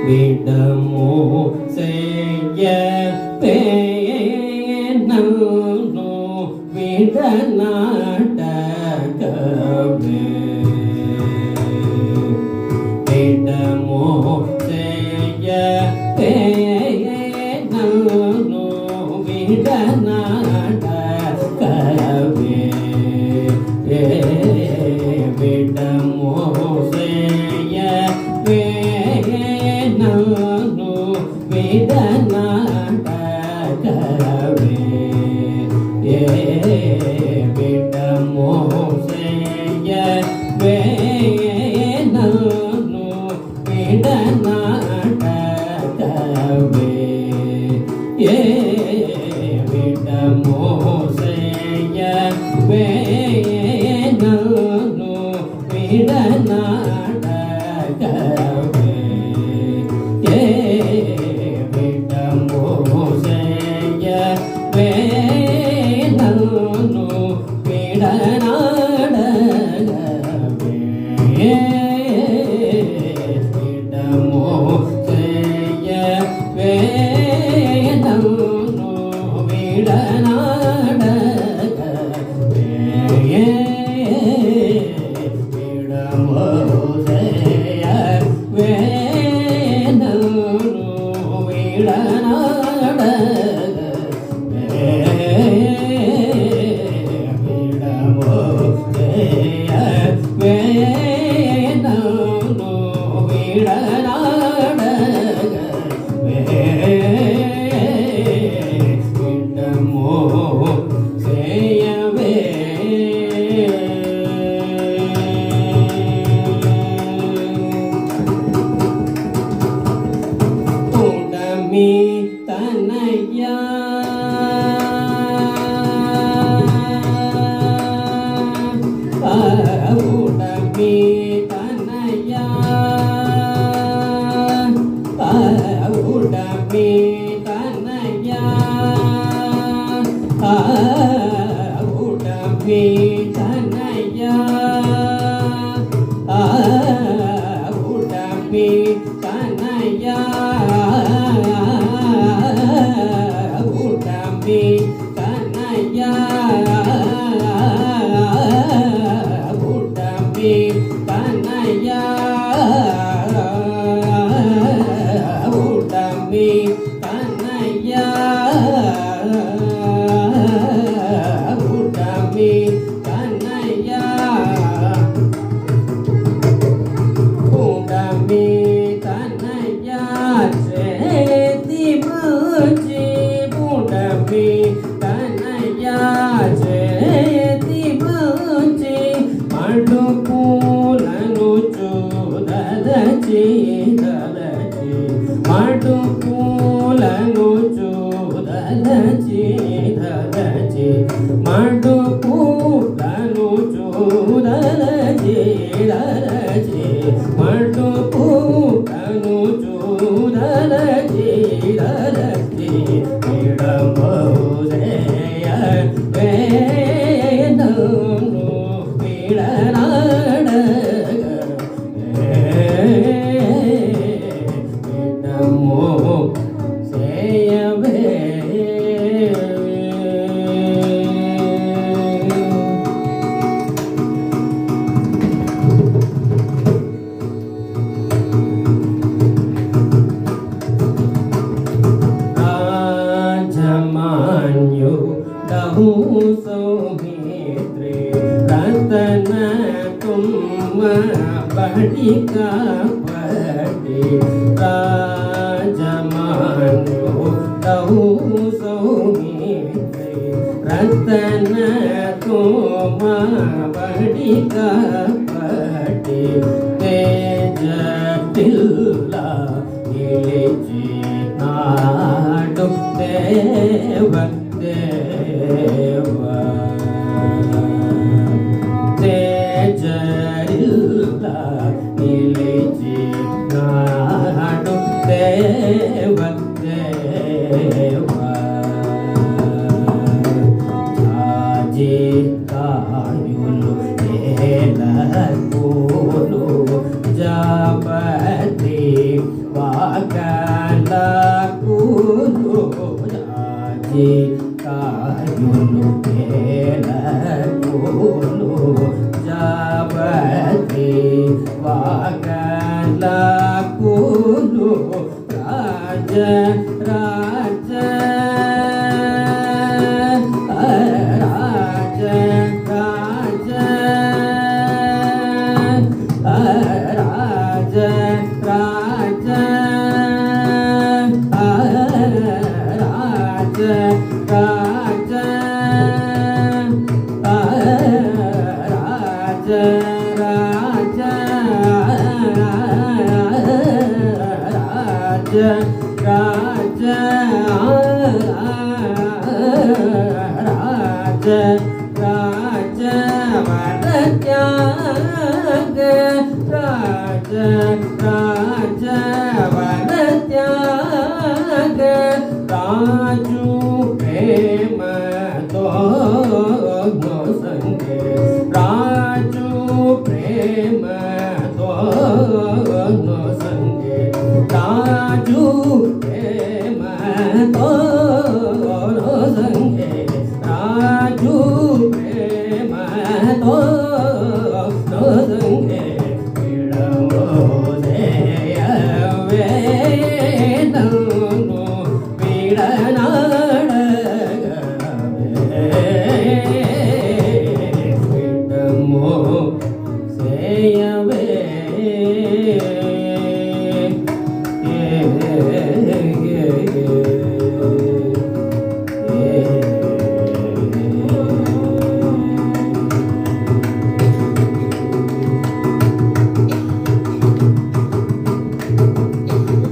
விடமோ செய்ய பேனோ விட நாடகவே விடமோ செய்ய பேனோ விட நாடகவே விடமோ செய்ய விடநாடகவே விடமோ செய்ய வேணு விடநாடகவே விடமோ செய்ய வேணு விடநாடகவே விடமோ செய்ய வேணு விடநாடகவே விடமோ செய்ய வேணு விடநாடகவே விடமோ செய்ய வேணு தனையா உடம்பி தனையா உடம்பி தனையா உடம்பி தனையா உடம்பி தனையா உடம்பி தனையா உடம்பி தனையா உடம்பி தனையா உடம்பி தனையா உடம்பி தனையா சேதி பூஜி உடம்பி தனையா சேதி பூஜி மடு பூலனு சூதலச்சி தலச்சி மடு பூலను చూదలచి దలచి మడు పూలను చూదలచి దలచి మడు పూలను చూదలచి దలచి విడమో చేయ్ వేణు విడనాడగవే విడమో చేయవే राजमान्यो दहु सौमित्रे रतन तुम बड़ी का पटे राजमान्यो दहु सौमित्रे रतन तुम बड़ी का पटे तेज पिल्ला गिलिजी नाडु देव देव तेजरिल्ला गिलिजी नाडु देव देव రాజీ కాయును తేలకును జాబతి వాగలకును రాజ రాజ రాజ రాజ రాజ రాజ రాజ రాజ రాజ రాజ రాజ రాజ రాజ వరత్యాగ రాజ రాజ వరత్యాగ రాజు ప్రేమ